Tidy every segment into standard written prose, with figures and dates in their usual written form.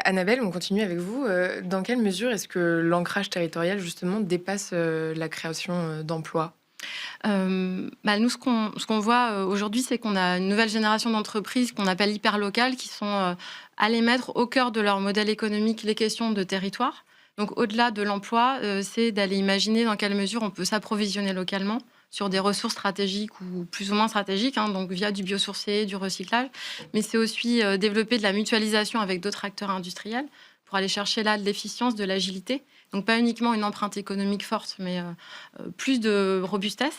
Annabelle, on continue avec vous. Dans quelle mesure est-ce que l'ancrage territorial, justement, dépasse la création d'emplois? Nous, ce qu'on voit aujourd'hui, c'est qu'on a une nouvelle génération d'entreprises qu'on appelle hyper locales, qui sont allées mettre au cœur de leur modèle économique les questions de territoire. Donc, au-delà de l'emploi, c'est d'aller imaginer dans quelle mesure on peut s'approvisionner localement sur des ressources stratégiques ou plus ou moins stratégiques, hein, donc via du biosourcé, du recyclage. Mais c'est aussi développer de la mutualisation avec d'autres acteurs industriels pour aller chercher là de l'efficience, de l'agilité. Donc, pas uniquement une empreinte économique forte, mais plus de robustesse.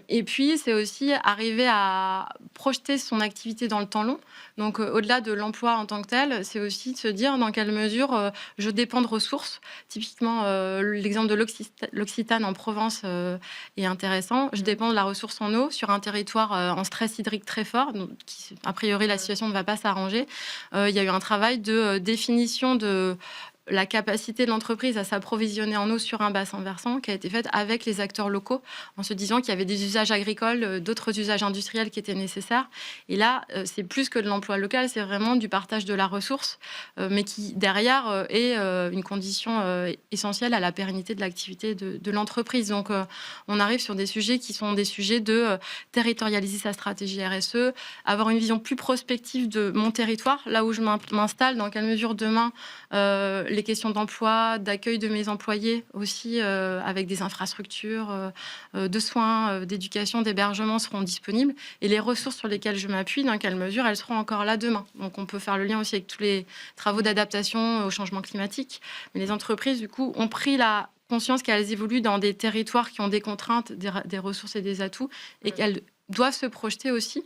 Et puis, c'est aussi arriver à projeter son activité dans le temps long. Donc, au-delà de l'emploi en tant que tel, c'est aussi de se dire dans quelle mesure je dépends de ressources. Typiquement, l'exemple de l'Occitane en Provence est intéressant. Je dépends de la ressource en eau sur un territoire en stress hydrique très fort. Donc, a priori, la situation ne va pas s'arranger. Il y a eu un travail de définition de la capacité de l'entreprise à s'approvisionner en eau sur un bassin versant qui a été faite avec les acteurs locaux en se disant qu'il y avait des usages agricoles, d'autres usages industriels qui étaient nécessaires. Et là, c'est plus que de l'emploi local, c'est vraiment du partage de la ressource, mais qui, derrière, est une condition essentielle à la pérennité de l'activité de l'entreprise. Donc, on arrive sur des sujets qui sont des sujets de territorialiser sa stratégie RSE, avoir une vision plus prospective de mon territoire, là où je m'installe, dans quelle mesure demain, les questions d'emploi, d'accueil de mes employés aussi, avec des infrastructures de soins, d'éducation, d'hébergement seront disponibles. Et les ressources sur lesquelles je m'appuie, dans quelle mesure elles seront encore là demain. Donc on peut faire le lien aussi avec tous les travaux d'adaptation au changement climatique. Mais les entreprises, du coup, ont pris la conscience qu'elles évoluent dans des territoires qui ont des contraintes, des ressources et des atouts, et qu'elles doivent se projeter aussi,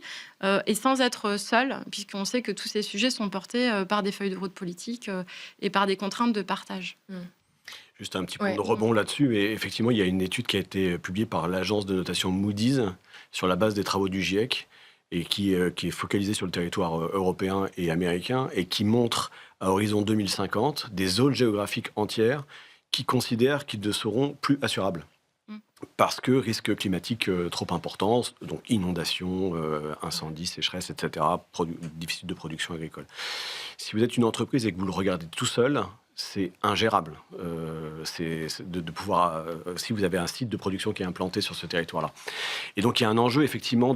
et sans être seules, puisqu'on sait que tous ces sujets sont portés par des feuilles de route politiques et par des contraintes de partage. Juste un petit point Ouais. de rebond là-dessus. Et effectivement, il y a une étude qui a été publiée par l'agence de notation Moody's sur la base des travaux du GIEC et qui est focalisée sur le territoire européen et américain et qui montre à horizon 2050 des zones géographiques entières qui considèrent qu'ils ne seront plus assurables. Mm. Parce que risque climatique trop important, donc inondations, incendies, sécheresse, etc., déficit de production agricole. Si vous êtes une entreprise et que vous le regardez tout seul, c'est ingérable. C'est de pouvoir, si vous avez un site de production qui est implanté sur ce territoire-là. Et donc il y a un enjeu effectivement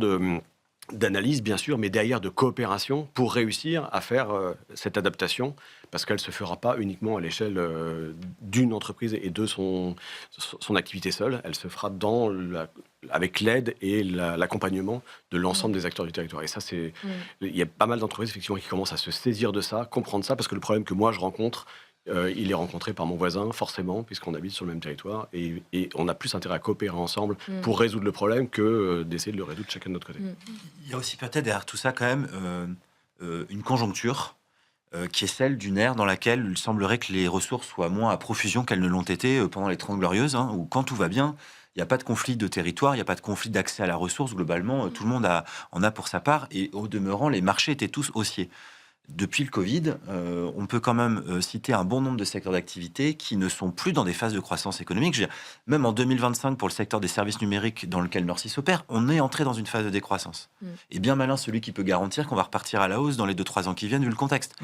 d'analyse, bien sûr, mais derrière de coopération pour réussir à faire cette adaptation, parce qu'elle ne se fera pas uniquement à l'échelle d'une entreprise et de son activité seule, elle se fera avec l'aide et l'accompagnement de l'ensemble des acteurs du territoire. Et ça, il y a pas mal d'entreprises effectivement qui commencent à se saisir de ça, comprendre ça, parce que le problème que moi je rencontre, il est rencontré par mon voisin, forcément, puisqu'on habite sur le même territoire, et on a plus intérêt à coopérer ensemble pour résoudre le problème que d'essayer de le résoudre chacun de notre côté. Il y a aussi peut-être derrière tout ça quand même une conjoncture qui est celle d'une ère dans laquelle il semblerait que les ressources soient moins à profusion qu'elles ne l'ont été pendant les 30 Glorieuses, hein, où quand tout va bien, il n'y a pas de conflit de territoire, il n'y a pas de conflit d'accès à la ressource. Globalement, tout le monde en a pour sa part, et au demeurant, les marchés étaient tous haussiers. Depuis le Covid, on peut quand même citer un bon nombre de secteurs d'activité qui ne sont plus dans des phases de croissance économique. Je veux dire, même en 2025, pour le secteur des services numériques dans lequel Norcis opère, on est entré dans une phase de décroissance. Et bien malin celui qui peut garantir qu'on va repartir à la hausse dans les 2-3 ans qui viennent, vu le contexte.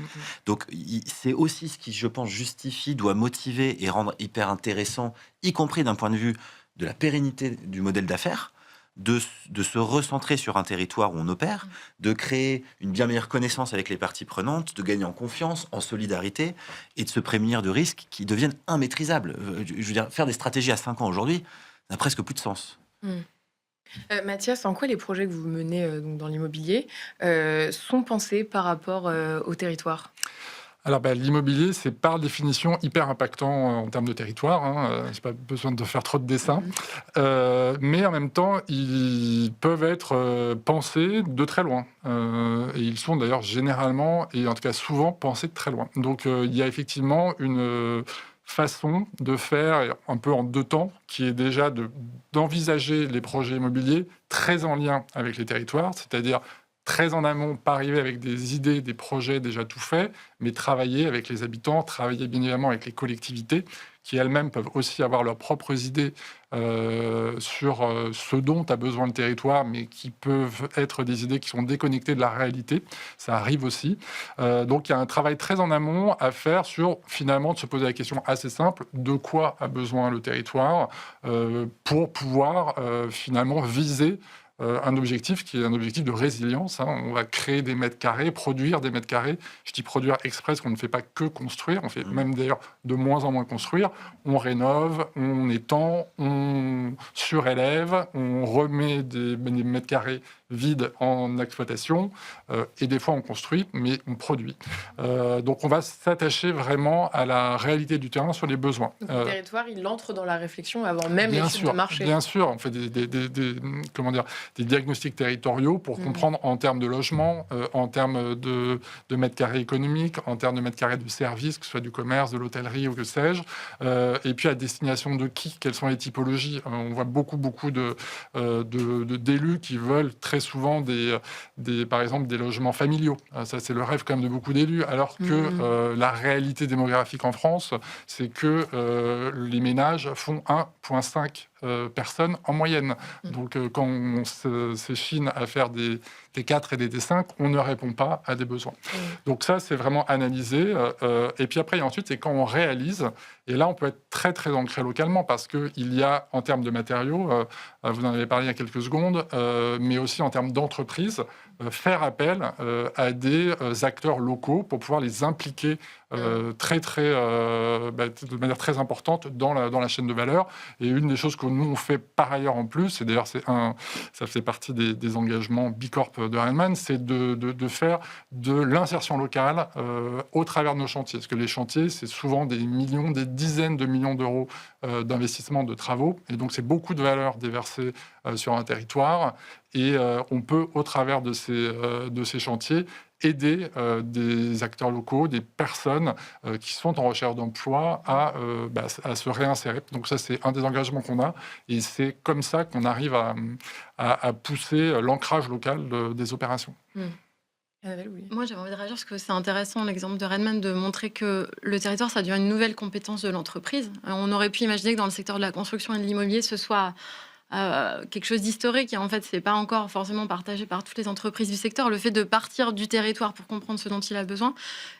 Donc c'est aussi ce qui, je pense, justifie, doit motiver et rendre hyper intéressant, y compris d'un point de vue de la pérennité du modèle d'affaires, de se recentrer sur un territoire où on opère, de créer une bien meilleure connaissance avec les parties prenantes, de gagner en confiance, en solidarité, et de se prémunir de risques qui deviennent immaîtrisables. Je veux dire, faire des stratégies à 5 ans aujourd'hui, ça n'a presque plus de sens. Mathias, en quoi les projets que vous menez donc dans l'immobilier sont pensés par rapport au territoire? Alors, l'immobilier, c'est par définition hyper impactant en termes de territoire. J'ai pas besoin de faire trop de dessins. Mais en même temps, ils peuvent être pensés de très loin. Et ils sont d'ailleurs généralement, et en tout cas souvent, pensés de très loin. Donc, il y a effectivement une façon de faire un peu en 2 temps, qui est déjà d'envisager les projets immobiliers très en lien avec les territoires, c'est-à-dire très en amont, pas arriver avec des idées, des projets déjà tout faits, mais travailler avec les habitants, travailler bien évidemment avec les collectivités, qui elles-mêmes peuvent aussi avoir leurs propres idées sur ce dont a besoin le territoire, mais qui peuvent être des idées qui sont déconnectées de la réalité. Ça arrive aussi. Donc il y a un travail très en amont à faire sur, finalement, de se poser la question assez simple, de quoi a besoin le territoire pour pouvoir finalement viser un objectif qui est un objectif de résilience. On va créer des mètres carrés, produire des mètres carrés. Je dis produire exprès, parce qu'on ne fait pas que construire, on fait même d'ailleurs de moins en moins construire. On rénove, on étend, on surélève, on remet des mètres carrés vides en exploitation, et des fois on construit, mais on produit. Donc on va s'attacher vraiment à la réalité du terrain sur les besoins. Donc, le territoire, il entre dans la réflexion avant même l'étude de marché. Bien sûr, on fait des diagnostics territoriaux pour comprendre en termes de logement, en termes de mètres carrés économiques, en termes de mètres carrés de services, que ce soit du commerce, de l'hôtellerie ou que sais-je, et puis à destination de qui, quelles sont les typologies. On voit beaucoup d'élus qui veulent très souvent par exemple des logements familiaux. Ça, c'est le rêve quand même de beaucoup d'élus, alors que la réalité démographique en France, c'est que les ménages font 1,5 personnes en moyenne. Donc quand on s'échine à faire des T4 et des T5, on ne répond pas à des besoins. Donc ça, c'est vraiment analysé. Et puis après, ensuite, c'est quand on réalise. Et là, on peut être très, très ancré localement parce qu'il y a, en termes de matériaux, vous en avez parlé il y a quelques secondes, mais aussi en termes d'entreprise, faire appel à des acteurs locaux pour pouvoir les impliquer de manière très importante dans la chaîne de valeur. Et une des choses que nous, on fait par ailleurs en plus, et d'ailleurs, ça fait partie des engagements Bicorp de Renman, c'est de faire de l'insertion locale au travers de nos chantiers. Parce que les chantiers, c'est souvent des millions, des dizaines de millions d'euros d'investissement de travaux. Et donc, c'est beaucoup de valeur déversée sur un territoire. Et on peut, au travers de ces chantiers, aider des acteurs locaux, des personnes qui sont en recherche d'emploi à se réinsérer. Donc ça, c'est un des engagements qu'on a. Et c'est comme ça qu'on arrive à pousser l'ancrage local des opérations. Moi, j'avais envie de réagir parce que c'est intéressant, l'exemple de Redman, de montrer que le territoire, ça devient une nouvelle compétence de l'entreprise. On aurait pu imaginer que dans le secteur de la construction et de l'immobilier, ce soit quelque chose d'historique et en fait c'est pas encore forcément partagé par toutes les entreprises du secteur, le fait de partir du territoire pour comprendre ce dont il a besoin.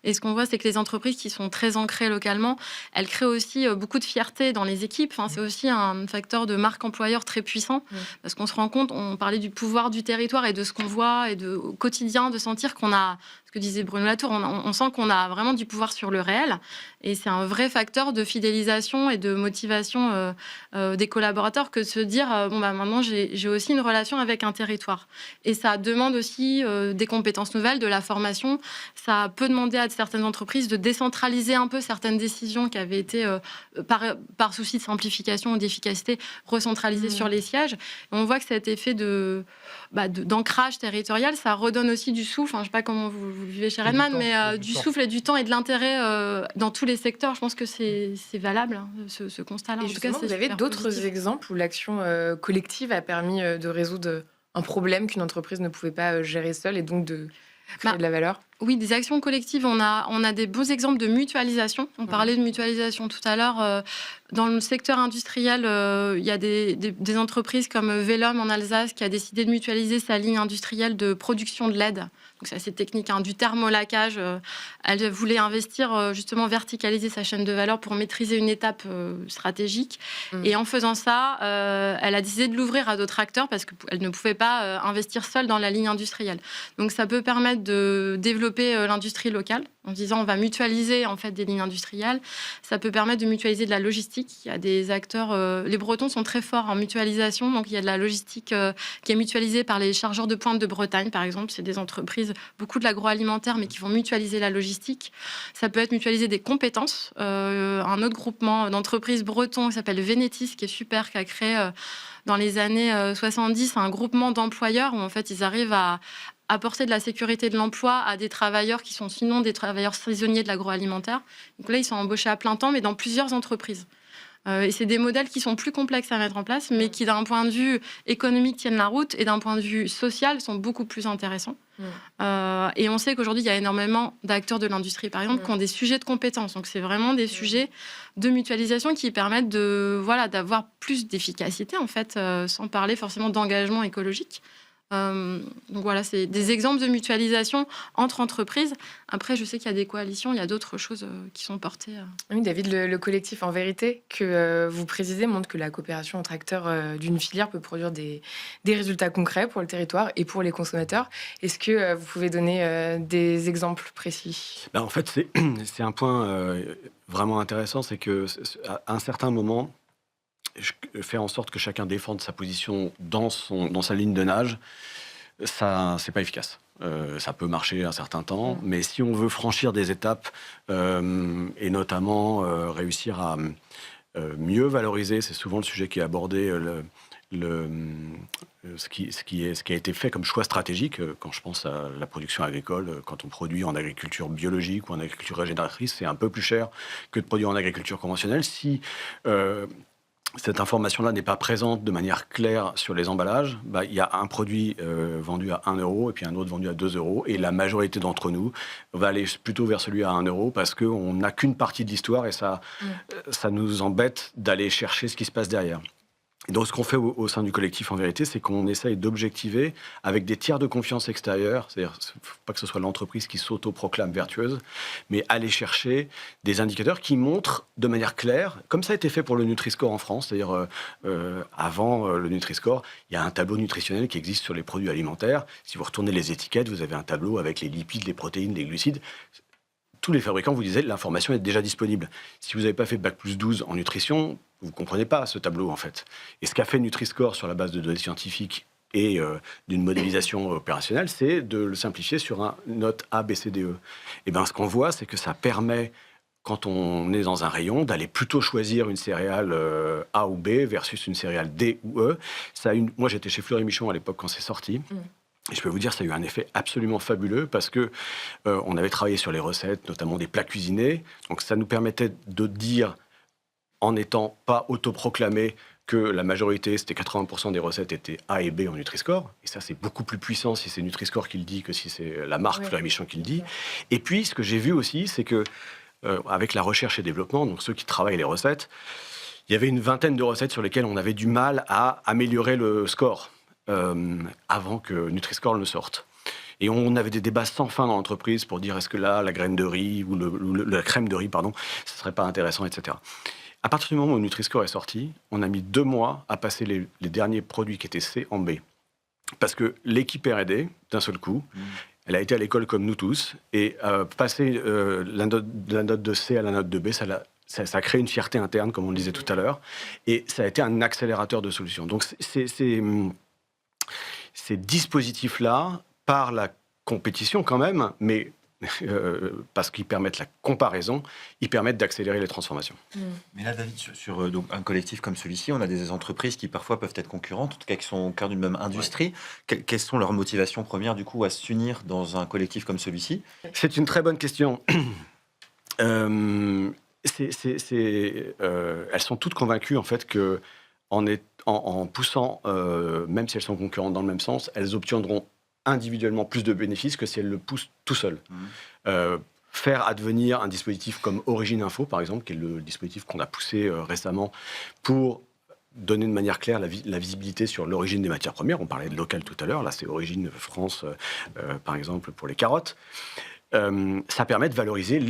Et ce qu'on voit, c'est que les entreprises qui sont très ancrées localement, elles créent aussi beaucoup de fierté dans les équipes. C'est aussi un facteur de marque employeur très puissant parce qu'on se rend compte, on parlait du pouvoir du territoire et de ce qu'on voit et au quotidien de sentir qu'on a, ce que disait Bruno Latour, on sent qu'on a vraiment du pouvoir sur le réel et c'est un vrai facteur de fidélisation et de motivation des collaborateurs que de se dire maintenant j'ai aussi une relation avec un territoire. Et ça demande aussi des compétences nouvelles, de la formation. Ça peut demander à certaines entreprises de décentraliser un peu certaines décisions qui avaient été, par souci de simplification ou d'efficacité, recentralisées sur les sièges. Et on voit que cet effet d'ancrage territorial, ça redonne aussi du souffle. Je ne sais pas comment vous le vivez chez Redman, mais du souffle et du temps et de l'intérêt dans tous les secteurs. Je pense que c'est valable, ce constat-là. Et justement, vous avez d'autres exemples où l'action collective a permis de résoudre un problème qu'une entreprise ne pouvait pas gérer seule et donc de créer de la valeur? Oui, des actions collectives, on a des beaux exemples de mutualisation. On parlait de mutualisation tout à l'heure. Dans le secteur industriel, il y a des entreprises comme Velum en Alsace qui a décidé de mutualiser sa ligne industrielle de production de LED. Donc c'est assez technique, du thermolaquage. Elle voulait investir, justement, verticaliser sa chaîne de valeur pour maîtriser une étape stratégique. Et en faisant ça, elle a décidé de l'ouvrir à d'autres acteurs parce qu'elle ne pouvait pas investir seule dans la ligne industrielle. Donc ça peut permettre de développer l'industrie locale en disant on va mutualiser en fait des lignes industrielles. Ça peut permettre de mutualiser de la logistique. Il y a des acteurs, les Bretons sont très forts en mutualisation, donc il y a de la logistique qui est mutualisée par les chargeurs de pointe de Bretagne, par exemple. C'est des entreprises, beaucoup de l'agroalimentaire, mais qui vont mutualiser la logistique. Ça peut être mutualiser des compétences. Un autre groupement d'entreprises bretons qui s'appelle Venetis, qui est super, qui a créé dans les années 70 un groupement d'employeurs où en fait ils arrivent à apporter de la sécurité de l'emploi à des travailleurs qui sont sinon des travailleurs saisonniers de l'agroalimentaire. Donc là, ils sont embauchés à plein temps, mais dans plusieurs entreprises. Et c'est des modèles qui sont plus complexes à mettre en place, mais qui, d'un point de vue économique, tiennent la route et d'un point de vue social, sont beaucoup plus intéressants. Et on sait qu'aujourd'hui, il y a énormément d'acteurs de l'industrie, par exemple, qui ont des sujets de compétences. Donc, c'est vraiment des sujets de mutualisation qui permettent d'avoir plus d'efficacité, en fait, sans parler forcément d'engagement écologique. Donc voilà, c'est des exemples de mutualisation entre entreprises. Après, je sais qu'il y a des coalitions, il y a d'autres choses qui sont portées. Oui, David, le collectif En Vérité que vous présidez montre que la coopération entre acteurs d'une filière peut produire des résultats concrets pour le territoire et pour les consommateurs. Est-ce que vous pouvez donner des exemples précis? En fait, c'est un point vraiment intéressant, c'est qu'à un certain moment, faire en sorte que chacun défende sa position dans sa ligne de nage, ça, c'est pas efficace. Ça peut marcher un certain temps, mais si on veut franchir des étapes et notamment réussir à mieux valoriser, c'est souvent le sujet qui est abordé, ce qui a été fait comme choix stratégique, quand je pense à la production agricole, quand on produit en agriculture biologique ou en agriculture régénératrice, c'est un peu plus cher que de produire en agriculture conventionnelle. Si cette information-là n'est pas présente de manière claire sur les emballages, il y a un produit vendu à 1 euro et puis un autre vendu à 2 euros. Et la majorité d'entre nous va aller plutôt vers celui à 1 euro parce qu'on n'a qu'une partie de l'histoire et ça nous embête d'aller chercher ce qui se passe derrière. Et donc, ce qu'on fait au sein du collectif En Vérité, c'est qu'on essaye d'objectiver avec des tiers de confiance extérieurs, c'est-à-dire pas que ce soit l'entreprise qui s'auto-proclame vertueuse, mais aller chercher des indicateurs qui montrent de manière claire, comme ça a été fait pour le Nutri-Score en France, c'est-à-dire avant le Nutri-Score, il y a un tableau nutritionnel qui existe sur les produits alimentaires. Si vous retournez les étiquettes, vous avez un tableau avec les lipides, les protéines, les glucides. Tous les fabricants vous disaient l'information est déjà disponible. Si vous n'avez pas fait Bac+12 en nutrition, vous ne comprenez pas ce tableau, en fait. Et ce qu'a fait Nutri-Score sur la base de données scientifiques et d'une modélisation opérationnelle, c'est de le simplifier sur une note A, B, C, D, E. Et bien, ce qu'on voit, c'est que ça permet, quand on est dans un rayon, d'aller plutôt choisir une céréale A ou B versus une céréale D ou E. Moi, j'étais chez Fleury Michon à l'époque quand c'est sorti. Et je peux vous dire, ça a eu un effet absolument fabuleux parce que on avait travaillé sur les recettes, notamment des plats cuisinés. Donc, ça nous permettait de dire, en n'étant pas autoproclamé, que la majorité, c'était 80% des recettes étaient A et B en Nutri-Score. Et ça, c'est beaucoup plus puissant si c'est Nutri-Score qui le dit que si c'est la marque Fleury Michon qui le dit. Et puis, ce que j'ai vu aussi, c'est que avec la recherche et développement, donc ceux qui travaillent les recettes, il y avait une vingtaine de recettes sur lesquelles on avait du mal à améliorer le score avant que Nutri-Score ne sorte. Et on avait des débats sans fin dans l'entreprise pour dire est-ce que là, la graine de riz ou la crème de riz, pardon, ce serait pas intéressant, etc. À partir du moment où Nutri-Score est sorti, on a mis 2 mois à passer les derniers produits qui étaient C en B. Parce que l'équipe R&D, d'un seul coup, elle a été à l'école comme nous tous, et passer la note de C à la note de B, ça a créé une fierté interne, comme on le disait tout à l'heure, et ça a été un accélérateur de solutions. Donc ces dispositifs-là, par la compétition quand même, mais parce qu'ils permettent la comparaison, ils permettent d'accélérer les transformations. Mais là, David, sur donc, un collectif comme celui-ci, on a des entreprises qui parfois peuvent être concurrentes, en tout cas qui sont au cœur d'une même industrie. Quelles sont leurs motivations premières, du coup, à s'unir dans un collectif comme celui-ci? C'est une très bonne question. Elles sont toutes convaincues, en fait, que en poussant, même si elles sont concurrentes dans le même sens, elles obtiendront individuellement plus de bénéfices que si elles le poussent tout seules. Faire advenir un dispositif comme Origine Info, par exemple, qui est le dispositif qu'on a poussé récemment pour donner de manière claire la visibilité sur l'origine des matières premières. On parlait de local tout à l'heure, là c'est Origine France, par exemple, pour les carottes. Ça permet de valoriser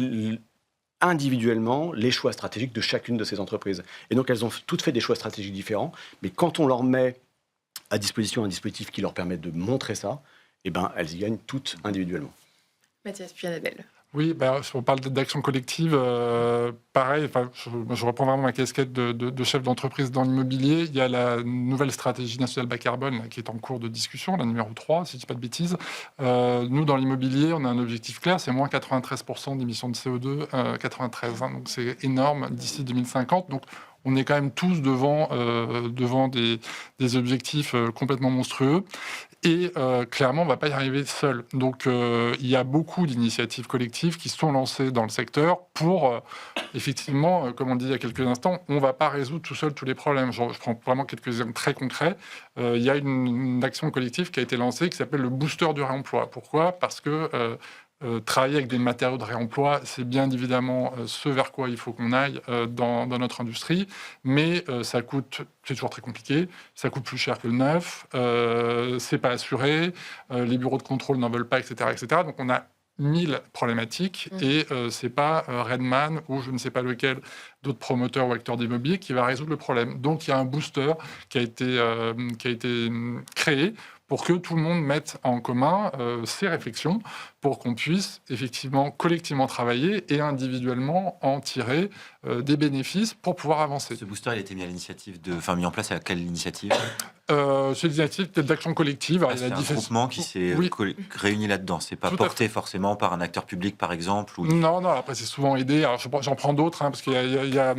individuellement les choix stratégiques de chacune de ces entreprises. Et donc elles ont toutes fait des choix stratégiques différents, mais quand on leur met à disposition un dispositif qui leur permet de montrer ça, eh ben, elles y gagnent toutes individuellement. Mathias, puis Annabelle. Oui, si on parle d'action collective, pareil, je reprends vraiment ma casquette de chef d'entreprise dans l'immobilier. Il y a la nouvelle stratégie nationale bas carbone là, qui est en cours de discussion, la numéro 3, si je ne dis pas de bêtises. Nous, dans l'immobilier, on a un objectif clair, c'est moins 93% d'émissions de CO2, 93, hein, donc c'est énorme d'ici 2050. Donc, on est quand même tous devant des objectifs complètement monstrueux. Et clairement, on ne va pas y arriver seul. Donc, il y a beaucoup d'initiatives collectives qui sont lancées dans le secteur pour, effectivement, comme on dit il y a quelques instants, on ne va pas résoudre tout seul tous les problèmes. Je prends vraiment quelques exemples très concrets. Il y a une action collective qui a été lancée qui s'appelle le booster du réemploi. Pourquoi ? Parce que travailler avec des matériaux de réemploi, c'est bien évidemment ce vers quoi il faut qu'on aille dans notre industrie, mais ça coûte, c'est toujours très compliqué, ça coûte plus cher que le neuf, c'est pas assuré, les bureaux de contrôle n'en veulent pas, etc., etc. Donc on a 1000 problématiques et c'est pas Redman ou je ne sais pas lequel d'autres promoteurs ou acteurs d'immobilier qui va résoudre le problème. Donc il y a un booster qui a été créé pour que tout le monde mette en commun ses réflexions, pour qu'on puisse effectivement collectivement travailler et individuellement en tirer des bénéfices pour pouvoir avancer. Ce booster, il a été mis en place à quelle initiative ? C'est une initiative d'action collective. C'est un groupement qui s'est réuni là-dedans. C'est pas porté forcément par un acteur public, par exemple ou... Non, après c'est souvent aidé. Alors, j'en prends d'autres, parce qu'il y a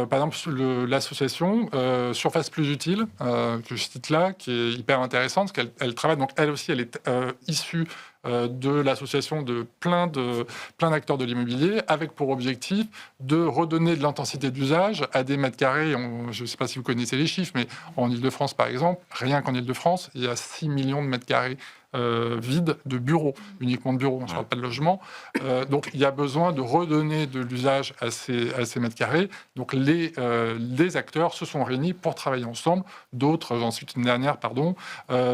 par exemple l'association Surface Plus Utile, que je cite là, qui est hyper intéressante, parce qu'elle travaille, donc elle aussi, elle est issue de l'association de plein d'acteurs de l'immobilier, avec pour objectif de redonner de l'intensité d'usage à des mètres carrés. Je ne sais pas si vous connaissez les chiffres, mais en Ile-de-France, par exemple, rien qu'en Ile-de-France, il y a 6 millions de mètres carrés vides de bureaux, uniquement de bureaux, je ne parle pas de logement. Donc il y a besoin de redonner de l'usage à ces mètres carrés. Donc les acteurs se sont réunis pour travailler ensemble. D'autres, j'en cite une dernière,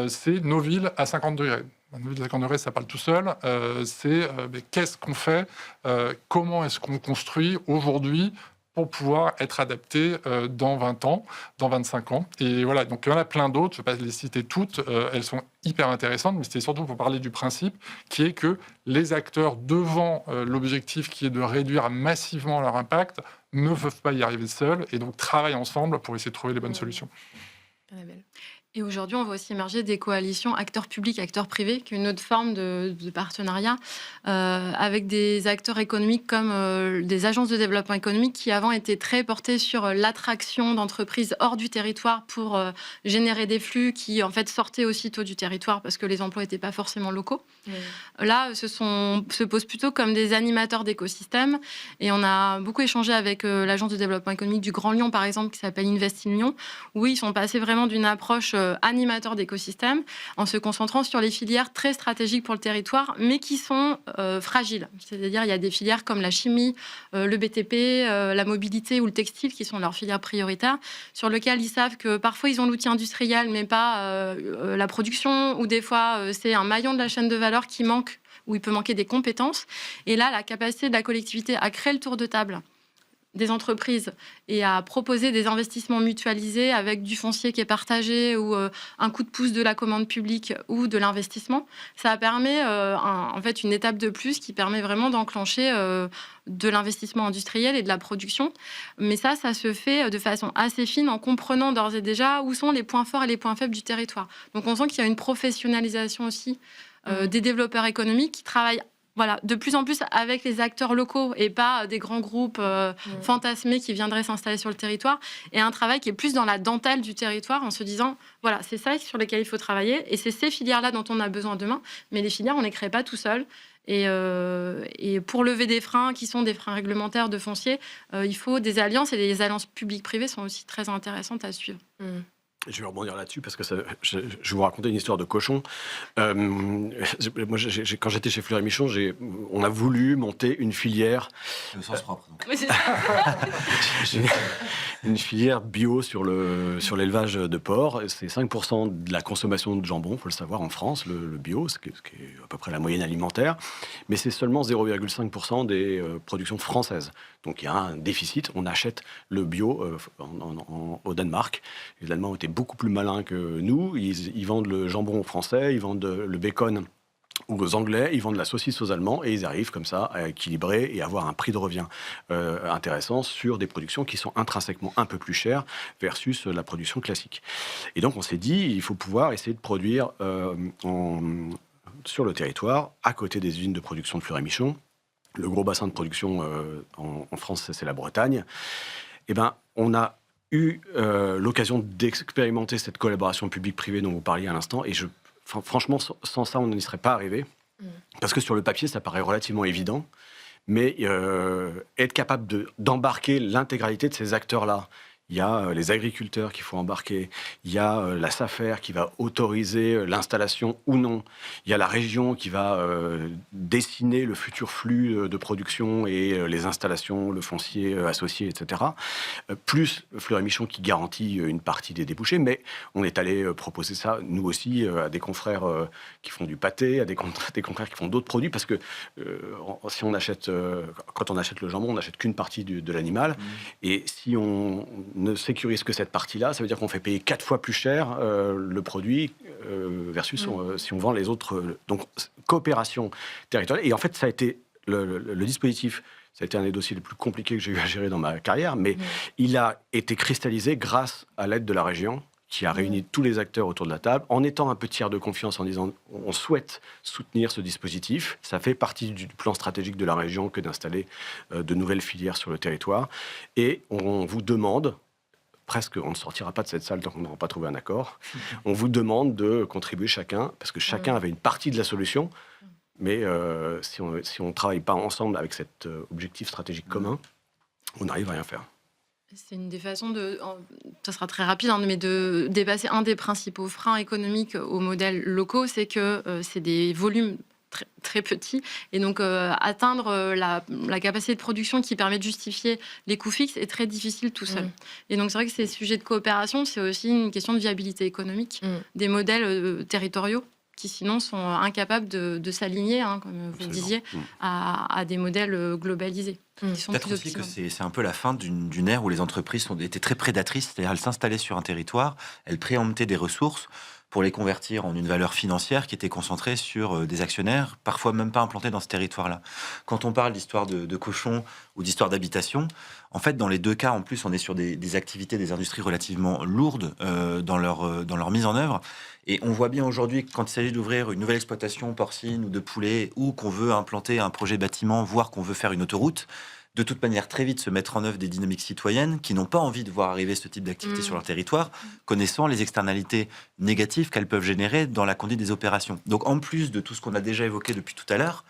c'est Nos villes à 50 degrés. Nos villes à 50 degrés, ça parle tout seul. Mais qu'est-ce qu'on fait ? Comment est-ce qu'on construit aujourd'hui pour pouvoir être adapté dans 20 ans, dans 25 ans. Et voilà, donc il y en a plein d'autres, je ne vais pas les citer toutes, elles sont hyper intéressantes, mais c'était surtout pour parler du principe qui est que les acteurs, devant l'objectif qui est de réduire massivement leur impact, ne peuvent pas y arriver seuls, et donc travaillent ensemble pour essayer de trouver les bonnes solutions. Et aujourd'hui, on voit aussi émerger des coalitions acteurs publics, acteurs privés, qui est une autre forme de partenariat avec des acteurs économiques comme des agences de développement économique qui avant étaient très portées sur l'attraction d'entreprises hors du territoire pour générer des flux qui en fait sortaient aussitôt du territoire parce que les emplois n'étaient pas forcément locaux. Là, se posent plutôt comme des animateurs d'écosystèmes et on a beaucoup échangé avec l'agence de développement économique du Grand Lyon, par exemple, qui s'appelle Invest in Lyon, où ils sont passés vraiment d'une approche animateur d'écosystèmes en se concentrant sur les filières très stratégiques pour le territoire, mais qui sont fragiles. C'est-à-dire, il y a des filières comme la chimie, le BTP, la mobilité ou le textile qui sont leurs filières prioritaires, sur lesquelles ils savent que parfois ils ont l'outil industriel, mais pas la production, ou des fois c'est un maillon de la chaîne de valeur qui manque, où il peut manquer des compétences. Et là, la capacité de la collectivité à créer le tour de table des entreprises et à proposer des investissements mutualisés avec du foncier qui est partagé ou un coup de pouce de la commande publique ou de l'investissement, ça permet en fait une étape de plus qui permet vraiment d'enclencher de l'investissement industriel et de la production. Mais ça se fait de façon assez fine en comprenant d'ores et déjà où sont les points forts et les points faibles du territoire. Donc on sent qu'il y a une professionnalisation aussi des développeurs économiques qui travaillent de plus en plus avec les acteurs locaux et pas des grands groupes fantasmés qui viendraient s'installer sur le territoire, et un travail qui est plus dans la dentelle du territoire en se disant, voilà, c'est ça sur lesquels il faut travailler et c'est ces filières-là dont on a besoin demain, mais les filières, on ne les crée pas tout seul. Et pour lever des freins qui sont des freins réglementaires de foncier, il faut des alliances, et les alliances publiques-privées sont aussi très intéressantes à suivre. Je vais rebondir là-dessus parce que je vais vous raconter une histoire de cochon. Moi, quand j'étais chez Fleury Michon, on a voulu monter une filière. Le sens propre. Donc. Oui, c'est ça. Une filière bio sur l'élevage de porc. C'est 5% de la consommation de jambon, il faut le savoir, en France, le bio, ce qui est à peu près la moyenne alimentaire. Mais c'est seulement 0,5% des productions françaises. Donc il y a un déficit. On achète le bio au Danemark. Les Allemands ont été beaucoup plus malins que nous. Ils vendent le jambon aux Français, ils vendent le bacon aux Anglais, ils vendent la saucisse aux Allemands, et ils arrivent comme ça à équilibrer et avoir un prix de revient intéressant sur des productions qui sont intrinsèquement un peu plus chères versus la production classique. Et donc on s'est dit, il faut pouvoir essayer de produire sur le territoire, à côté des usines de production de Fleury Michon. Le gros bassin de production en France, c'est la Bretagne. Eh ben, on a eu l'occasion d'expérimenter cette collaboration publique-privée dont vous parliez à l'instant, et franchement, sans ça, on n'y serait pas arrivé. Parce que sur le papier, ça paraît relativement évident. Mais être capable d'embarquer l'intégralité de ces acteurs-là, il y a les agriculteurs qu'il faut embarquer, il y a la SAFER qui va autoriser l'installation ou non, il y a la région qui va dessiner le futur flux de production et les installations, le foncier associé, etc. Plus Fleury Michon qui garantit une partie des débouchés, mais on est allé proposer ça, nous aussi, à des confrères qui font du pâté, à des confrères qui font d'autres produits, parce que si on achète, quand on achète le jambon, on n'achète qu'une partie de l'animal, et si on ne sécurise que cette partie-là, ça veut dire qu'on fait payer 4 fois plus cher le produit versus si on vend les autres. Donc, coopération territoriale. Et en fait, ça a été le dispositif, ça a été un des dossiers les plus compliqués que j'ai eu à gérer dans ma carrière, mais il a été cristallisé grâce à l'aide de la région, qui a réuni tous les acteurs autour de la table, en étant un peu tiers de confiance, en disant on souhaite soutenir ce dispositif. Ça fait partie du plan stratégique de la région que d'installer de nouvelles filières sur le territoire. Et on vous demande, presque, on ne sortira pas de cette salle tant qu'on n'aura pas trouvé un accord, on vous demande de contribuer chacun, parce que chacun avait une partie de la solution, mais si on ne travaille pas ensemble avec cet objectif stratégique commun, on n'arrive à rien faire. C'est une des façons ça sera très rapide, hein, mais de dépasser un des principaux freins économiques aux modèles locaux, c'est que c'est des volumes très, très petits. Et donc, atteindre la capacité de production qui permet de justifier les coûts fixes est très difficile tout seul. Et donc, c'est vrai que ces sujets de coopération, c'est aussi une question de viabilité économique des modèles territoriaux qui sinon sont incapables de s'aligner, hein, comme vous le disiez, à des modèles globalisés. Peut-être aussi que c'est un peu la fin d'une ère où les entreprises étaient très prédatrices, c'est-à-dire elles s'installaient sur un territoire, elles préemptaient des ressources pour les convertir en une valeur financière qui était concentrée sur des actionnaires, parfois même pas implantés dans ce territoire-là. Quand on parle d'histoire de cochons ou d'histoire d'habitation, en fait, dans les deux cas, en plus, on est sur des activités, des industries relativement lourdes dans leur mise en œuvre. Et on voit bien aujourd'hui que quand il s'agit d'ouvrir une nouvelle exploitation porcine ou de poulet, ou qu'on veut implanter un projet bâtiment, voire qu'on veut faire une autoroute, de toute manière très vite se mettre en œuvre des dynamiques citoyennes qui n'ont pas envie de voir arriver ce type d'activité sur leur territoire, connaissant les externalités négatives qu'elles peuvent générer dans la conduite des opérations. Donc en plus de tout ce qu'on a déjà évoqué depuis tout à l'heure,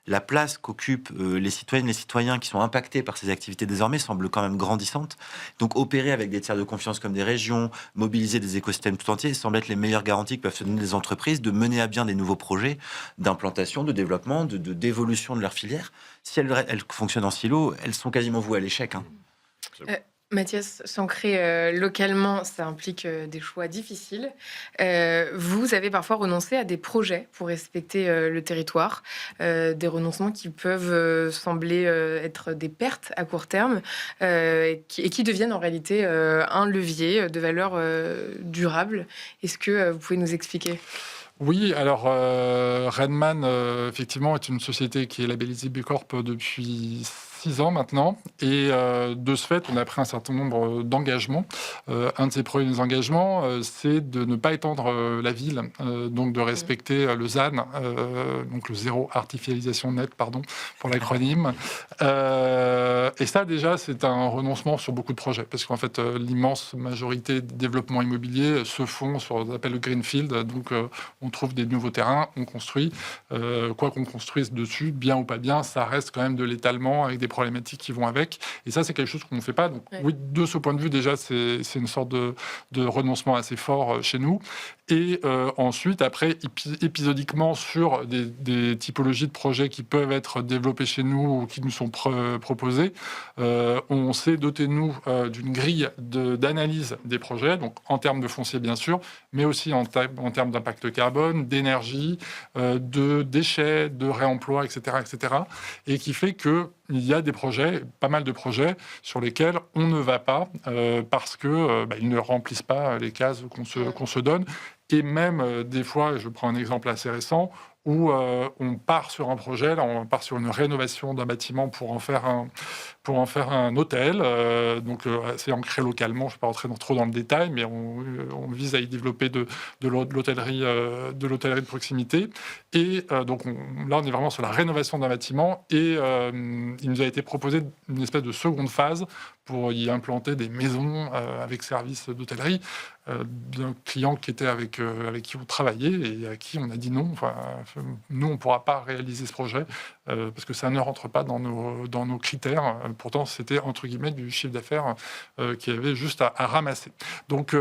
la place qu'occupent les citoyennes et les citoyens qui sont impactés par ces activités désormais semble quand même grandissante. Donc opérer avec des tiers de confiance comme des régions, mobiliser des écosystèmes tout entiers, semble être les meilleures garanties que peuvent se donner les entreprises de mener à bien des nouveaux projets d'implantation, de développement, d'évolution de leur filière. Si elles fonctionnent en silo, elles sont quasiment vouées à l'échec. Mathias, s'ancrer localement, ça implique des choix difficiles. Vous avez parfois renoncé à des projets pour respecter le territoire, des renoncements qui peuvent sembler être des pertes à court terme et qui deviennent en réalité un levier de valeur durable. Est-ce que vous pouvez nous expliquer ? Oui, alors Redman, effectivement, est une société qui est labellisée B Corp depuis 6 ans maintenant. Et de ce fait, on a pris un certain nombre d'engagements. Un de ces premiers engagements, c'est de ne pas étendre la ville, donc de respecter le ZAN, donc le zéro artificialisation nette, pardon, pour l'acronyme. Et ça, déjà, c'est un renoncement sur beaucoup de projets, parce qu'en fait, l'immense majorité des développements immobiliers se font sur ce qu'on appelle le greenfield, donc on trouve des nouveaux terrains, on construit. Quoi qu'on construise dessus, bien ou pas bien, ça reste quand même de l'étalement avec des problématiques qui vont avec. Et ça, c'est quelque chose qu'on ne fait pas. Donc, oui, de ce point de vue, déjà, c'est une sorte de renoncement assez fort chez nous. Et ensuite, après, épisodiquement, sur des typologies de projets qui peuvent être développés chez nous ou qui nous sont proposés, on s'est doté, nous, d'une grille d'analyse des projets, donc en termes de foncier, bien sûr, mais aussi en termes d'impact carbone, d'énergie, de déchets, de réemploi, etc., etc. Et qui fait qu'il y a des projets, pas mal de projets, sur lesquels on ne va pas parce qu'ils ne remplissent pas les cases qu'on se donne. Et même, des fois, je prends un exemple assez récent, où on part sur un projet, là, on part sur une rénovation d'un bâtiment pour en faire pour en faire un hôtel. C'est ancré localement, je ne vais pas rentrer trop dans le détail, mais on vise à y développer de l'hôtellerie de proximité. Et donc là, on est vraiment sur la rénovation d'un bâtiment. Et il nous a été proposé une espèce de seconde phase pour y implanter des maisons avec service d'hôtellerie d'un client qui était avec qui on travaillait et à qui on a dit non. Nous, on ne pourra pas réaliser ce projet parce que ça ne rentre pas dans nos critères. Pourtant, c'était entre guillemets du chiffre d'affaires qu'il y avait juste à ramasser. Donc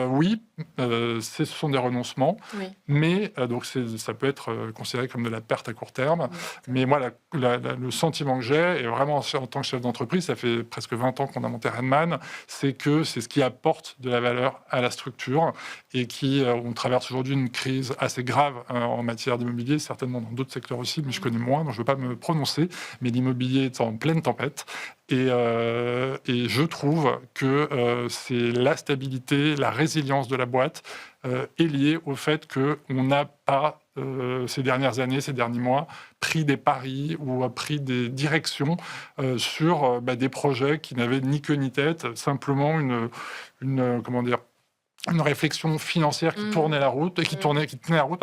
oui, ce sont des renoncements, Oui. mais donc ça peut être considéré comme de la perte à court terme. Mais moi, le sentiment que j'ai, et vraiment en tant que chef d'entreprise, ça fait presque 20 ans qu'on a monté Redman, c'est que c'est ce qui apporte de la valeur à la structure et on traverse aujourd'hui une crise assez grave en matière d'immobilier, certainement dans d'autres secteurs aussi, mais je connais moins, donc je ne veux pas me prononcer, mais l'immobilier est en pleine tempête. Et je trouve que c'est la stabilité, la résilience de la boîte est liée au fait qu'on n'a pas, ces dernières années, ces derniers mois, pris des paris ou pris des directions sur des projets qui n'avaient ni queue ni tête, simplement une réflexion financière qui tournait la route, qui tenait la route,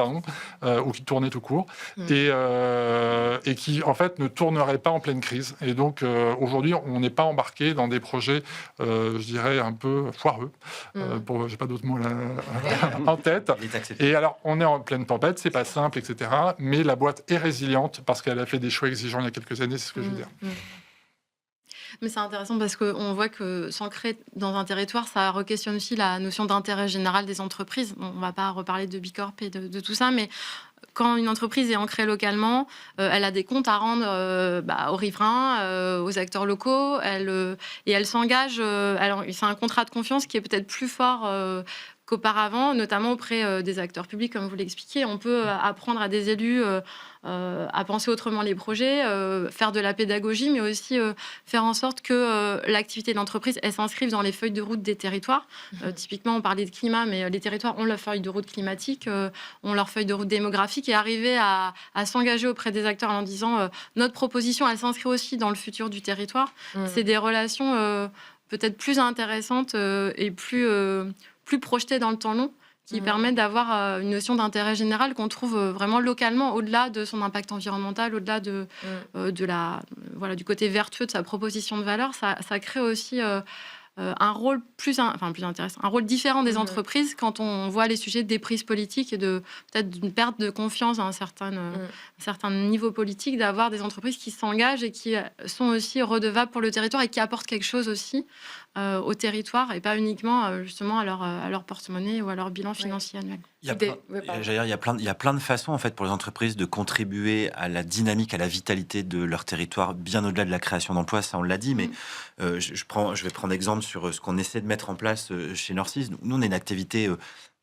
ou qui tournait tout court, et qui en fait ne tournerait pas en pleine crise. Et donc aujourd'hui, on n'est pas embarqué dans des projets, je dirais un peu foireux. J'ai pas d'autres mots là en tête. Et alors, on est en pleine tempête, c'est pas simple, etc. Mais la boîte est résiliente parce qu'elle a fait des choix exigeants il y a quelques années, c'est ce que je veux dire. Mais c'est intéressant parce qu'on voit que s'ancrer dans un territoire, ça re-questionne aussi la notion d'intérêt général des entreprises. On ne va pas reparler de Bicorp et de tout ça, mais quand une entreprise est ancrée localement, elle a des comptes à rendre aux riverains, aux acteurs locaux, et elle s'engage. C'est un contrat de confiance qui est peut-être plus fort qu'auparavant, notamment auprès des acteurs publics, comme vous l'expliquiez. On peut apprendre à des élus à penser autrement les projets, faire de la pédagogie, mais aussi faire en sorte que l'activité de l'entreprise s'inscrive dans les feuilles de route des territoires. Typiquement, on parlait de climat, mais les territoires ont leur feuille de route climatique, ont leur feuille de route démographique, et arriver à s'engager auprès des acteurs en disant notre proposition, elle s'inscrit aussi dans le futur du territoire. C'est des relations peut-être plus intéressantes et plus projetées dans le temps long, qui permet d'avoir une notion d'intérêt général qu'on trouve vraiment localement, au-delà de son impact environnemental, au-delà du côté vertueux de sa proposition de valeur. Ça crée aussi un rôle plus intéressant, un rôle différent des entreprises quand on voit les sujets des prises politiques et peut-être d'une perte de confiance à un certain niveau politique, d'avoir des entreprises qui s'engagent et qui sont aussi redevables pour le territoire et qui apportent quelque chose aussi au territoire et pas uniquement justement à leur porte-monnaie ou à leur bilan financier annuel. Il y a plein de façons en fait pour les entreprises de contribuer à la dynamique, à la vitalité de leur territoire, bien au-delà de la création d'emplois, ça on l'a dit, mais je vais prendre exemple sur ce qu'on essaie de mettre en place chez Norcis. Nous, on a une activité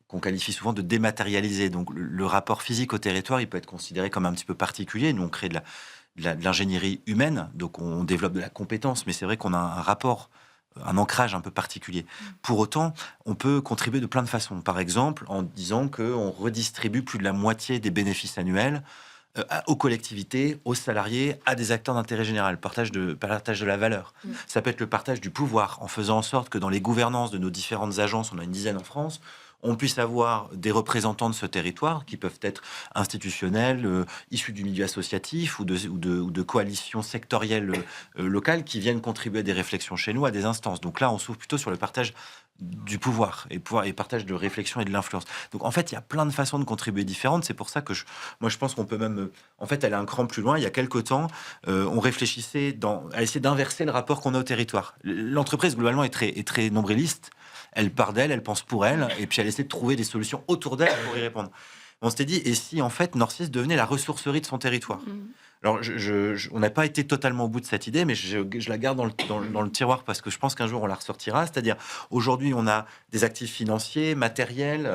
qu'on qualifie souvent de dématérialisée, donc le rapport physique au territoire, il peut être considéré comme un petit peu particulier. Nous, on crée de l'ingénierie humaine, donc on développe de la compétence, mais c'est vrai qu'on a un rapport, un ancrage un peu particulier. Pour autant, on peut contribuer de plein de façons. Par exemple, en disant qu'on redistribue plus de la moitié des bénéfices annuels aux collectivités, aux salariés, à des acteurs d'intérêt général, partage de la valeur. Ça peut être le partage du pouvoir, en faisant en sorte que dans les gouvernances de nos différentes agences, on a une dizaine en France, on puisse avoir des représentants de ce territoire qui peuvent être institutionnels, issus du milieu associatif ou de coalitions sectorielles locales qui viennent contribuer à des réflexions chez nous, à des instances. Donc là, on s'ouvre plutôt sur le partage du pouvoir et partage de réflexion et de l'influence. Donc en fait, il y a plein de façons de contribuer différentes. C'est pour ça que moi je pense qu'on peut même en fait aller un cran plus loin. Il y a quelque temps, on réfléchissait à essayer d'inverser le rapport qu'on a au territoire. L'entreprise globalement est très nombriliste. Elle part d'elle, elle pense pour elle, et puis elle essaie de trouver des solutions autour d'elle pour y répondre. On s'était dit, et si en fait Norcis devenait la ressourcerie de son territoire? Alors, on n'a pas été totalement au bout de cette idée, mais je la garde dans le tiroir parce que je pense qu'un jour on la ressortira. C'est-à-dire, aujourd'hui, on a des actifs financiers, matériels,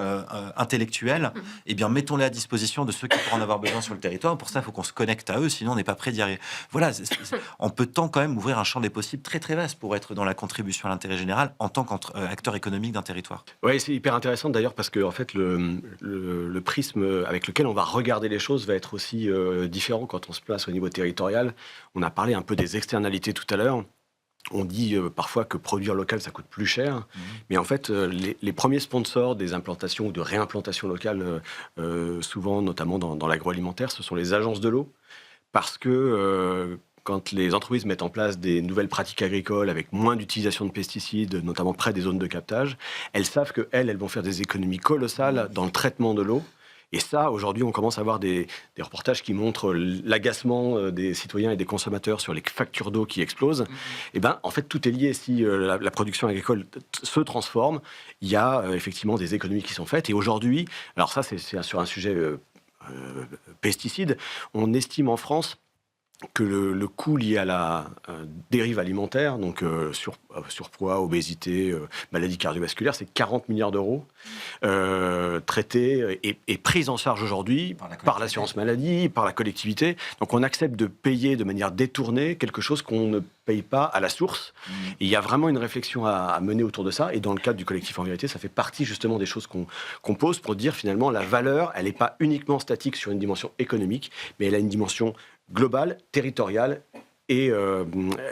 intellectuels. Eh bien, mettons-les à disposition de ceux qui pourraient en avoir besoin sur le territoire. Pour ça, il faut qu'on se connecte à eux, sinon on n'est pas prêt d'y arriver. Voilà, on peut quand même ouvrir un champ des possibles très très vaste pour être dans la contribution à l'intérêt général en tant qu'acteur économique d'un territoire. Oui, c'est hyper intéressant d'ailleurs parce que en fait, le prisme avec lequel on va regarder les choses va être aussi différent quand on se place passe au niveau territorial. On a parlé un peu des externalités tout à l'heure. On dit parfois que produire local, ça coûte plus cher. Mais en fait, les premiers sponsors des implantations ou de réimplantations locales, souvent notamment dans l'agroalimentaire, ce sont les agences de l'eau. Parce que quand les entreprises mettent en place des nouvelles pratiques agricoles avec moins d'utilisation de pesticides, notamment près des zones de captage, elles savent qu'elles vont faire des économies colossales dans le traitement de l'eau. Et ça, aujourd'hui, on commence à avoir des reportages qui montrent l'agacement des citoyens et des consommateurs sur les factures d'eau qui explosent. Et ben, en fait, tout est lié. Si la production agricole se transforme, il y a effectivement des économies qui sont faites. Et aujourd'hui, alors ça, c'est sur un sujet pesticides, on estime en France que le coût lié à la dérive alimentaire, donc surpoids, obésité, maladies cardiovasculaires, c'est 40 milliards d'euros traités et pris en charge aujourd'hui par l'assurance maladie, par la collectivité. Donc on accepte de payer de manière détournée quelque chose qu'on ne paye pas à la source. Et il y a vraiment une réflexion à mener autour de ça. Et dans le cadre du collectif En Vérité, ça fait partie justement des choses qu'on pose pour dire finalement la valeur, elle n'est pas uniquement statique sur une dimension économique, mais elle a une dimension globale, territoriale, et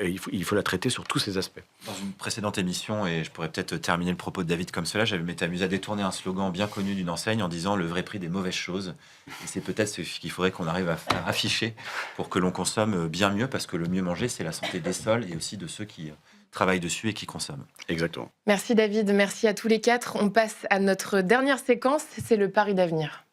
il faut la traiter sur tous ces aspects. Dans une précédente émission, et je pourrais peut-être terminer le propos de David comme cela, j'avais m'étais amusé à détourner un slogan bien connu d'une enseigne en disant « le vrai prix des mauvaises choses ». Et c'est peut-être ce qu'il faudrait qu'on arrive à faire afficher pour que l'on consomme bien mieux, parce que le mieux manger, c'est la santé des sols et aussi de ceux qui travaillent dessus et qui consomment. Exactement. Merci David, merci à tous les quatre. On passe à notre dernière séquence, c'est le pari d'avenir.